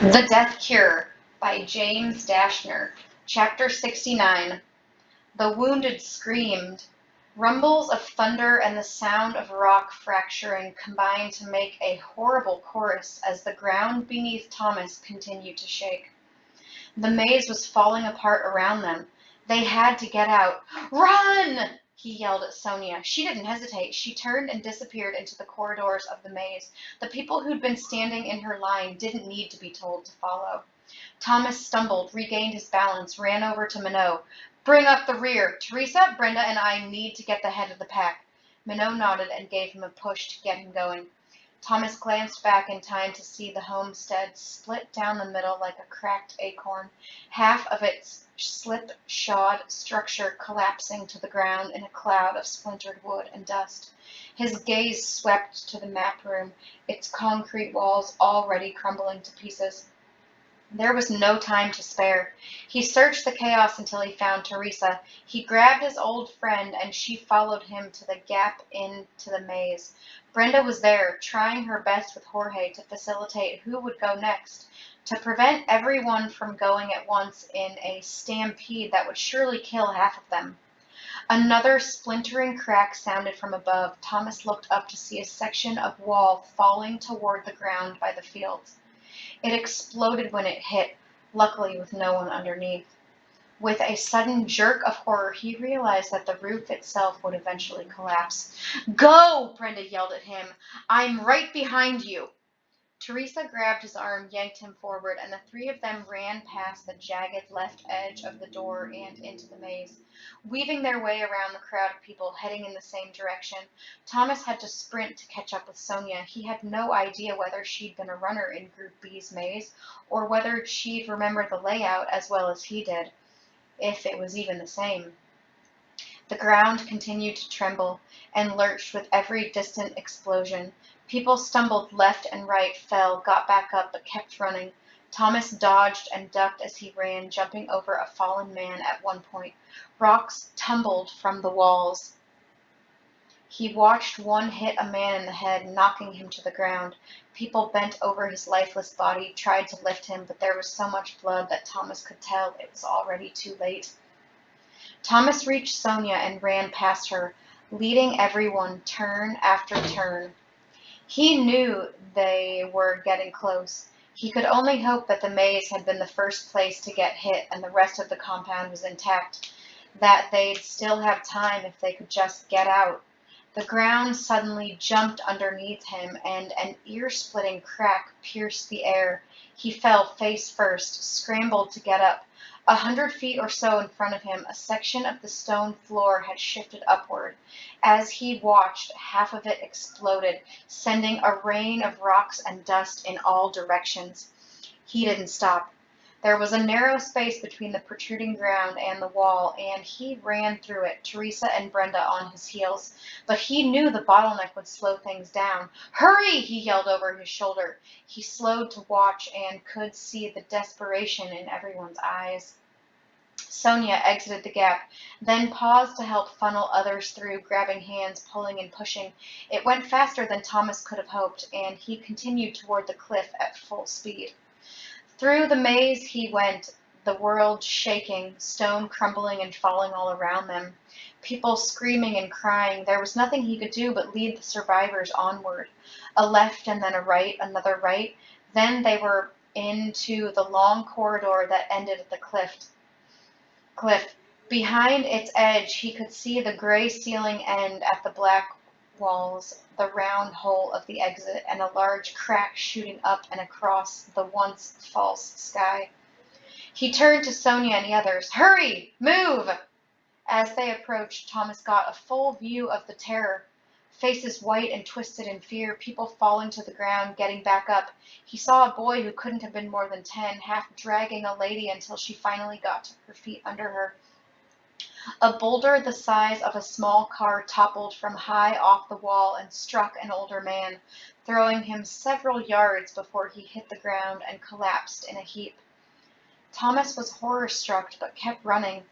The Death Cure by James Dashner. Chapter 69. The wounded screamed. Rumbles of thunder and the sound of rock fracturing combined to make a horrible chorus as the ground beneath Thomas continued to shake. The maze was falling apart around them. They had to get out. "Run!" he yelled at Sonia. She didn't hesitate. She turned and disappeared into the corridors of the maze. The people who'd been standing in her line didn't need to be told to follow. Thomas stumbled, regained his balance, ran over to Minot. "Bring up the rear. Teresa, Brenda, and I need to get the head of the pack." Minot nodded and gave him a push to get him going. Thomas glanced back in time to see the homestead split down the middle like a cracked acorn, half of its slip-shod structure collapsing to the ground in a cloud of splintered wood and dust. His gaze swept to the map room, its concrete walls already crumbling to pieces. There was no time to spare. He searched the chaos until he found Teresa. He grabbed his old friend, and she followed him to the gap into the maze. Brenda was there, trying her best with Jorge to facilitate who would go next, to prevent everyone from going at once in a stampede that would surely kill half of them. Another splintering crack sounded from above. Thomas looked up to see a section of wall falling toward the ground by the fields. It exploded when it hit, luckily with no one underneath. With a sudden jerk of horror, he realized that the roof itself would eventually collapse. "Go!" Brenda yelled at him. "I'm right behind you." Teresa grabbed his arm, yanked him forward, and the three of them ran past the jagged left edge of the door and into the maze, weaving their way around the crowd of people heading in the same direction. Thomas had to sprint to catch up with Sonia. He had no idea whether she'd been a runner in Group B's maze, or whether she'd remembered the layout as well as he did, if it was even the same. The ground continued to tremble and lurched with every distant explosion. People stumbled left and right, fell, got back up, but kept running. Thomas dodged and ducked as he ran, jumping over a fallen man at one point. Rocks tumbled from the walls. He watched one hit a man in the head, knocking him to the ground. People bent over his lifeless body, tried to lift him, but there was so much blood that Thomas could tell it was already too late. Thomas reached Sonia and ran past her, leading everyone turn after turn. He knew they were getting close. He could only hope that the maze had been the first place to get hit and the rest of the compound was intact, that they'd still have time if they could just get out. The ground suddenly jumped underneath him, and an ear-splitting crack pierced the air. He fell face first, scrambled to get up. 100 feet or so in front of him, a section of the stone floor had shifted upward. As he watched, half of it exploded, sending a rain of rocks and dust in all directions. He didn't stop. There was a narrow space between the protruding ground and the wall, and he ran through it, Teresa and Brenda on his heels. But he knew the bottleneck would slow things down. "Hurry!" he yelled over his shoulder. He slowed to watch and could see the desperation in everyone's eyes. Sonia exited the gap, then paused to help funnel others through, grabbing hands, pulling and pushing. It went faster than Thomas could have hoped, and he continued toward the cliff at full speed. Through the maze he went, the world shaking, stone crumbling and falling all around them, people screaming and crying. There was nothing he could do but lead the survivors onward. A left and then a right, another right. Then they were into the long corridor that ended at the cliff. Behind its edge he could see the gray ceiling end at the black walls, the round hole of the exit, and a large crack shooting up and across the once false sky. He turned to Sonia and the others. "Hurry! Move!" As they approached, Thomas got a full view of the terror. Faces white and twisted in fear, people falling to the ground, getting back up. He saw a boy who couldn't have been more than 10, half dragging a lady until she finally got to her feet under her. A boulder the size of a small car toppled from high off the wall and struck an older man, throwing him several yards before he hit the ground and collapsed in a heap. Thomas was horror-struck but kept running,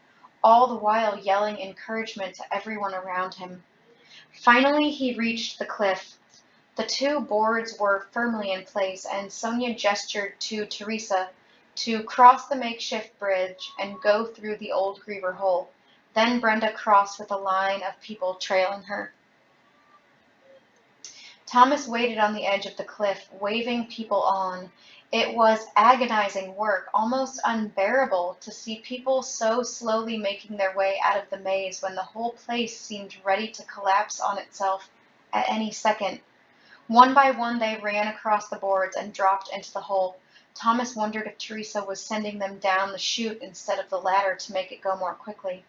all the while yelling encouragement to everyone around him. Finally he reached the cliff. The two boards were firmly in place, and Sonia gestured to Teresa to cross the makeshift bridge and go through the old Griever hole. Then Brenda crossed with a line of people trailing her. Thomas waited on the edge of the cliff, waving people on. It was agonizing work, almost unbearable, to see people so slowly making their way out of the maze when the whole place seemed ready to collapse on itself at any second. One by one they ran across the boards and dropped into the hole. Thomas wondered if Teresa was sending them down the chute instead of the ladder to make it go more quickly.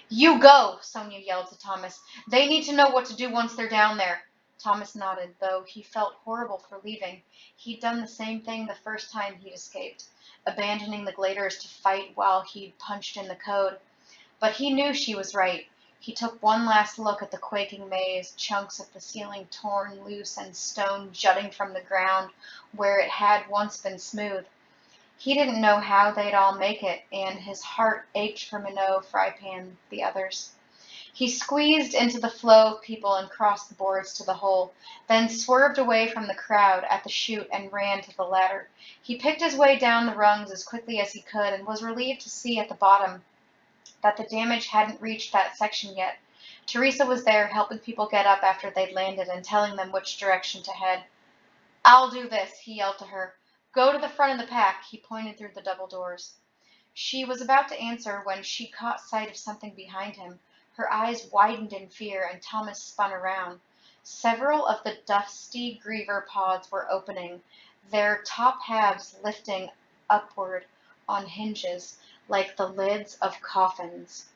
"You go!" Sonia yelled to Thomas. "They need to know what to do once they're down there." Thomas nodded, though he felt horrible for leaving. He'd done the same thing the first time he'd escaped, abandoning the Gladers to fight while he'd punched in the code. But he knew she was right. He took one last look at the quaking maze, chunks of the ceiling torn loose and stone jutting from the ground where it had once been smooth. He didn't know how they'd all make it, and his heart ached for Minot, Frypan, the others. He squeezed into the flow of people and crossed the boards to the hole, then swerved away from the crowd at the chute and ran to the ladder. He picked his way down the rungs as quickly as he could and was relieved to see at the bottom that the damage hadn't reached that section yet. Teresa was there, helping people get up after they'd landed and telling them which direction to head. "I'll do this," he yelled to her. "Go to the front of the pack." He pointed through the double doors. She was about to answer when she caught sight of something behind him. Her eyes widened in fear, and Thomas spun around. Several of the dusty Griever pods were opening, their top halves lifting upward on hinges like the lids of coffins.